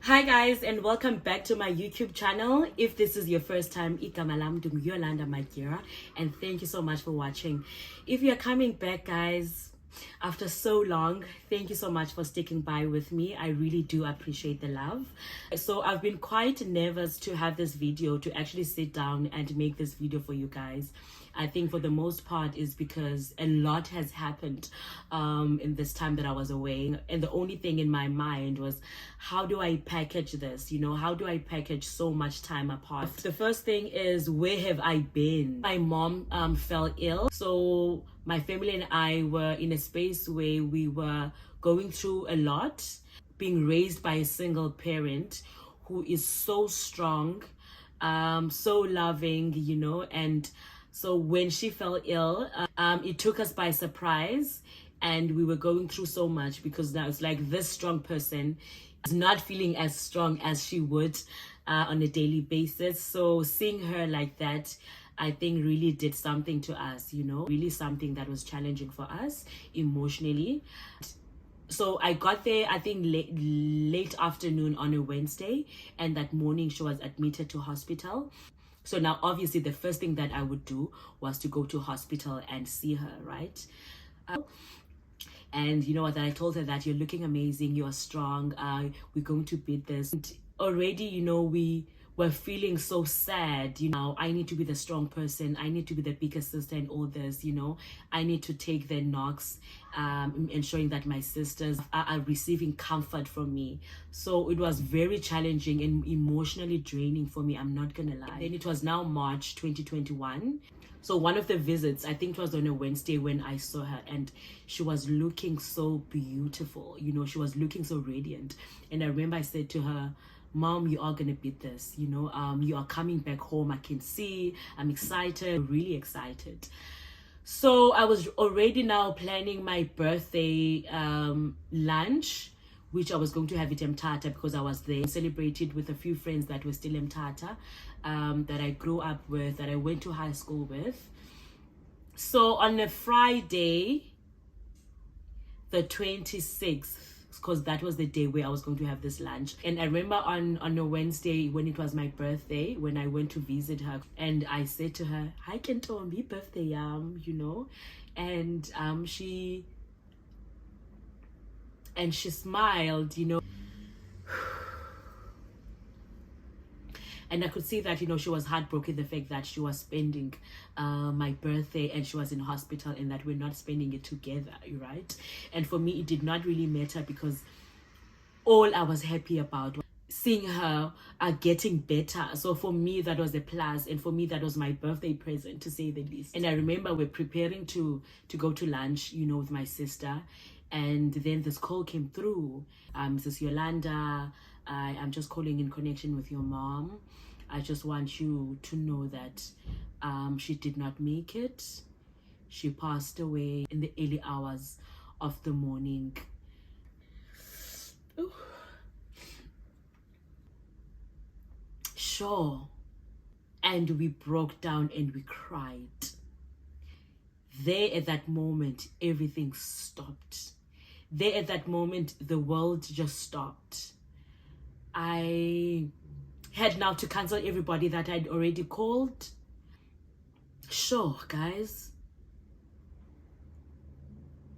Hi guys, and welcome back to my YouTube channel. If this is your first time, igama lam Yolanda Magira, and thank you so much for watching. If you're coming back, guys, after so long, thank you so much for sticking by with me. I really do appreciate the love. So I've been quite nervous to have this video, to actually sit down and make this video for you guys. I think for the most part is because a lot has happened in this time that I was away, and the only thing in my mind was, how do I package this? How do I package so much time apart? The first thing is, where have I been? My mom fell ill, so my family and I were in a space where we were going through a lot, being raised by a single parent who is so strong, so loving, and so when she fell ill, it took us by surprise, and we were going through so much because now it's like this strong person is not feeling as strong as she would on a daily basis. So seeing her like that, I think really did something to us, really something that was challenging for us emotionally. So I got there, I think late afternoon on a Wednesday, and that morning she was admitted to hospital. So now obviously the first thing that I would do was to go to hospital and see her, right? And you know what, I told her that you're looking amazing, you're strong, we're going to beat this. And already, we were feeling so sad, I need to be the strong person, I need to be the bigger sister and all this, I need to take the knocks, ensuring that my sisters are receiving comfort from me. So it was very challenging and emotionally draining for me, I'm not gonna lie. Then it was now March 2021. So one of the visits, I think it was on a Wednesday when I saw her, and she was looking so beautiful, she was looking so radiant. And I remember I said to her, Mom, you are gonna beat this, you are coming back home, I can see, I'm excited, really excited. So I was already now planning my birthday lunch, which I was going to have at Mthatha because I was there, celebrated with a few friends that were still in Mthatha, that I grew up with, that I went to high school with. So on a Friday, the 26th, because that was the day where I was going to have this lunch. And I remember on a Wednesday, when it was my birthday, when I went to visit her, and I said to her, "Hi Kentombi, birthday yam," and she smiled, and I could see that, she was heartbroken, the fact that she was spending my birthday and she was in hospital, and that we're not spending it together, right? And for me, it did not really matter, because all I was happy about was seeing her getting better. So for me, that was a plus, and for me, that was my birthday present, to say the least. And I remember we're preparing to go to lunch, with my sister, and then this call came through. Mrs. Yolanda, I'm just calling in connection with your mom. I just want you to know that she did not make it. She passed away in the early hours of the morning. Ooh. Sure. And we broke down and we cried. There at that moment, everything stopped. There at that moment, the world just stopped. I had now to cancel everybody that I'd already called. Sure, guys.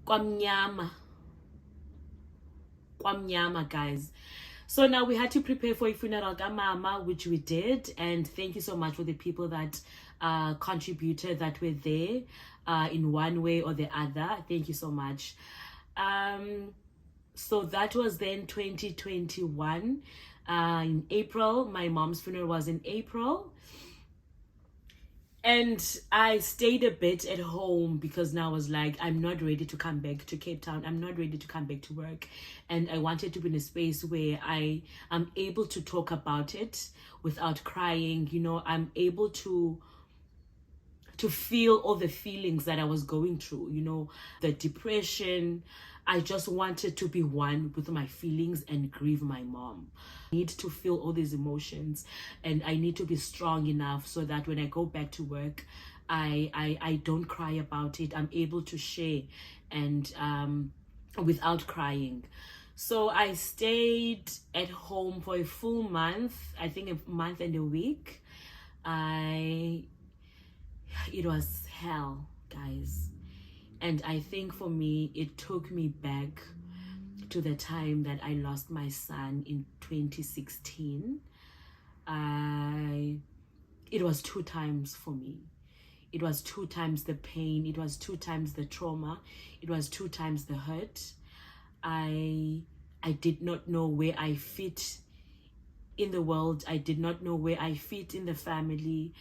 Kwamnyama, guys. So now we had to prepare for a funeral ka mama, which we did. And thank you so much for the people that contributed, that were there in one way or the other. Thank you so much. So that was then 2021. In April, my mom's funeral was in April. And I stayed a bit at home because now I was like, I'm not ready to come back to Cape Town. I'm not ready to come back to work. And I wanted to be in a space where I am able to talk about it without crying. I'm able to feel all the feelings that I was going through, the depression. I just wanted to be one with my feelings and grieve my mom. I need to feel all these emotions, and I need to be strong enough so that when I go back to work, I don't cry about it. I'm able to share and without crying. So I stayed at home for a full month, I think a month and a week. It was hell, guys. And I think for me, it took me back to the time that I lost my son in 2016. It was 2 times for me. It was 2 times the pain. It was 2 times the trauma. It was 2 times the hurt. I did not know where I fit in the world. I did not know where I fit in the family.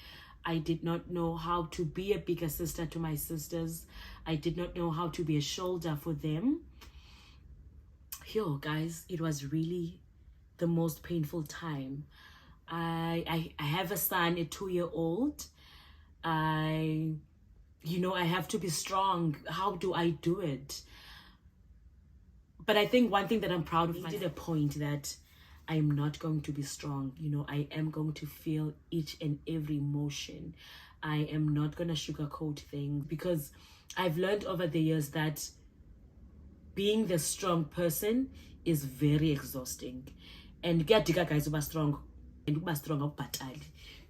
I did not know how to be a bigger sister to my sisters. I did not know how to be a shoulder for them. Yo, guys, it was really the most painful time. I have a son, a 2-year-old. I have to be strong. How do I do it? But I think one thing that I'm proud of, I did a point that I am not going to be strong. I am going to feel each and every emotion. I am not going to sugarcoat things, because I've learned over the years that being the strong person is very exhausting. And get guys who are strong and who are strong of battle.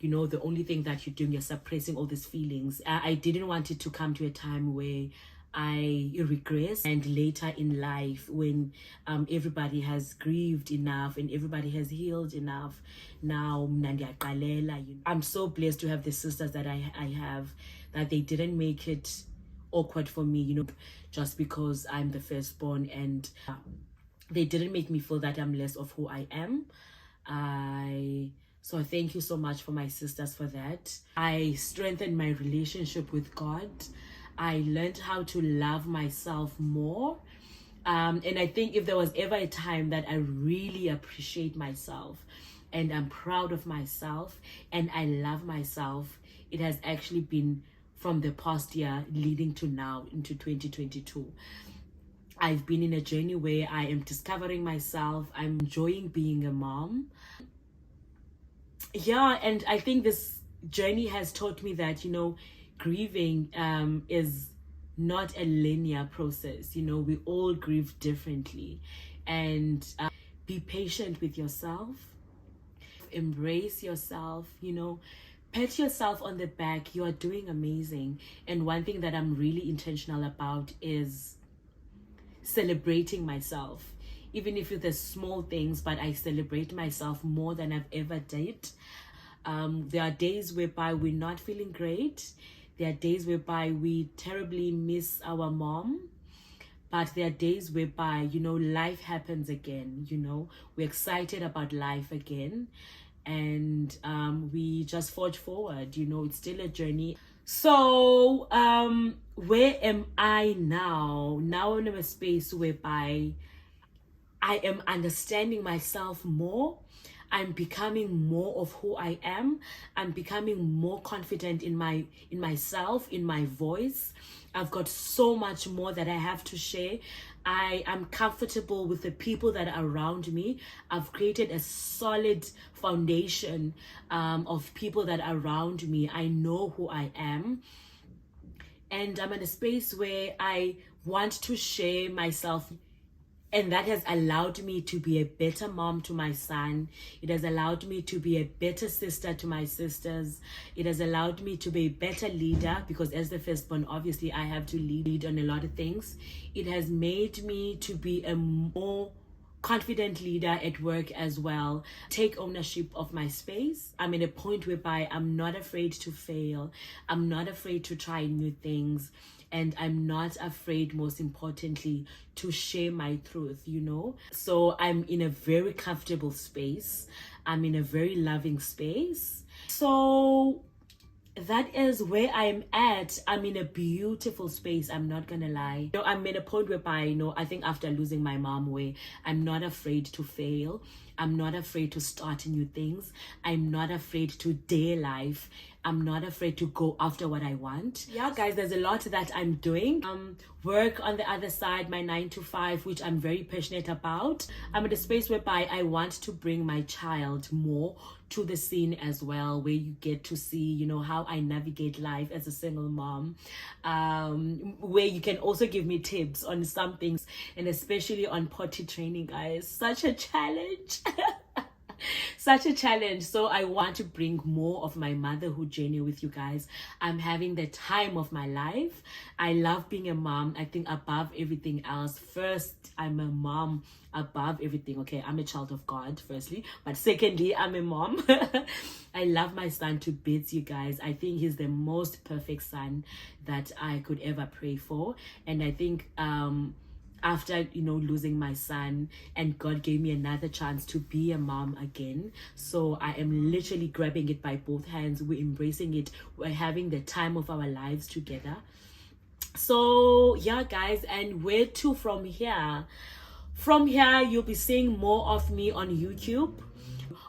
The only thing that you're doing, you're suppressing all these feelings. I didn't want it to come to a time where I regress, and later in life when everybody has grieved enough and everybody has healed enough, now I'm so blessed to have the sisters that I have, that they didn't make it awkward for me, just because I'm the firstborn, and they didn't make me feel that I'm less of who I am. So thank you so much for my sisters for that. I strengthened my relationship with God. I learned how to love myself more. And I think if there was ever a time that I really appreciate myself and I'm proud of myself and I love myself, it has actually been from the past year leading to now into 2022. I've been in a journey where I am discovering myself. I'm enjoying being a mom. Yeah, and I think this journey has taught me that, grieving is not a linear process. We all grieve differently. And be patient with yourself. Embrace yourself, pat yourself on the back. You are doing amazing. And one thing that I'm really intentional about is celebrating myself, even if it's small things, but I celebrate myself more than I've ever did. There are days whereby we're not feeling great. There are days whereby we terribly miss our mom. But there are days whereby, life happens again. We're excited about life again. And we just forge forward. It's still a journey. So where am I now? Now I'm in a space whereby I am understanding myself more. I'm becoming more of who I am. I'm becoming more confident in myself, in my voice. I've got so much more that I have to share. I am comfortable with the people that are around me. I've created a solid foundation of people that are around me. I know who I am. And I'm in a space where I want to share myself. And that has allowed me to be a better mom to my son. It has allowed me to be a better sister to my sisters. It has allowed me to be a better leader, because as the firstborn, obviously I have to lead on a lot of things. It has made me to be a more confident leader at work as well. Take ownership of my space. I'm in a point whereby I'm not afraid to fail. I'm not afraid to try new things. And I'm not afraid, most importantly, to share my truth, So I'm in a very comfortable space. I'm in a very loving space. So that is where I'm at. I'm in a beautiful space. I'm not gonna lie. I'm in a point whereby, I think after losing my mom, where I'm not afraid to fail. I'm not afraid to start new things. I'm not afraid to dare life. I'm not afraid to go after what I want. Yeah, guys, there's a lot that I'm doing. Work on the other side, my 9 to 5, which I'm very passionate about. I'm in a space whereby I want to bring my child more to the scene as well, where you get to see, you know, how I navigate life as a single mom, where you can also give me tips on some things, and especially on potty training, guys. Such a challenge. Such a challenge. So I want to bring more of my motherhood journey with you guys. I'm having the time of my life. I love being a mom. I think above everything else, first, I'm a mom above everything. Okay, I'm a child of God, firstly, but secondly, I'm a mom. I love my son to bits, you guys. I think he's the most perfect son that I could ever pray for. And I think after, you know, losing my son, and God gave me another chance to be a mom again. So I am literally grabbing it by both hands. We're embracing it. We're having the time of our lives together. So yeah, guys, and where to from here? From here, you'll be seeing more of me on YouTube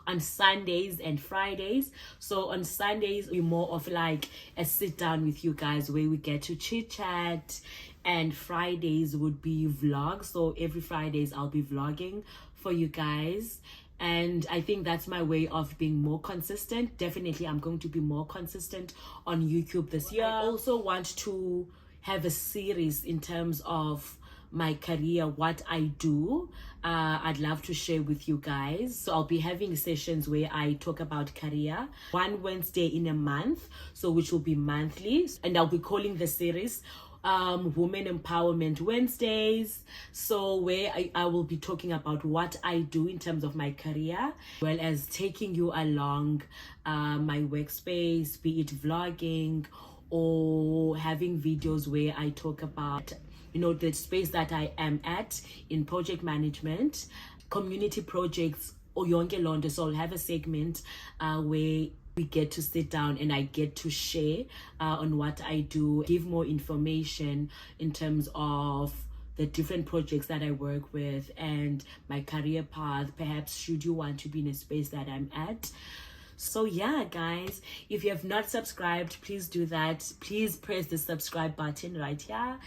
on Sundays and Fridays. So on Sundays, we're more of like a sit down with you guys where we get to chit chat, and Fridays would be vlogs. So every Fridays I'll be vlogging for you guys, and I think that's my way of being more consistent. Definitely I'm going to be more consistent on YouTube this year. I also want to have a series in terms of my career, what I do. I'd love to share with you guys. So I'll be having sessions where I talk about career, one Wednesday in a month, so which will be monthly, and I'll be calling the series Women Empowerment Wednesdays. So where I will be talking about what I do in terms of my career, as well as taking you along my workspace, be it vlogging or having videos where I talk about, you know, the space that I am at in project management, community projects, or yonke lonto. So I'll have a segment where we get to sit down and I get to share on what I do, give more information in terms of the different projects that I work with and my career path, perhaps should you want to be in a space that I'm at. So yeah, guys, if you have not subscribed, please do that. Please press the subscribe button right here.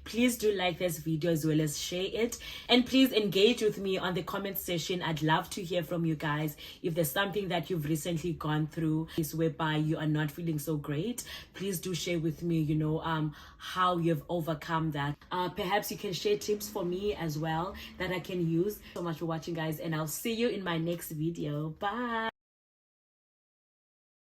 Please do like this video as well as share it, and please engage with me on the comment section. I'd love to hear from you guys. If there's something that you've recently gone through is whereby you are not feeling so great, please do share with me, you know, how you've overcome that. Perhaps you can share tips for me as well that I can use. So much for watching, guys, and I'll see you in my next video. Bye.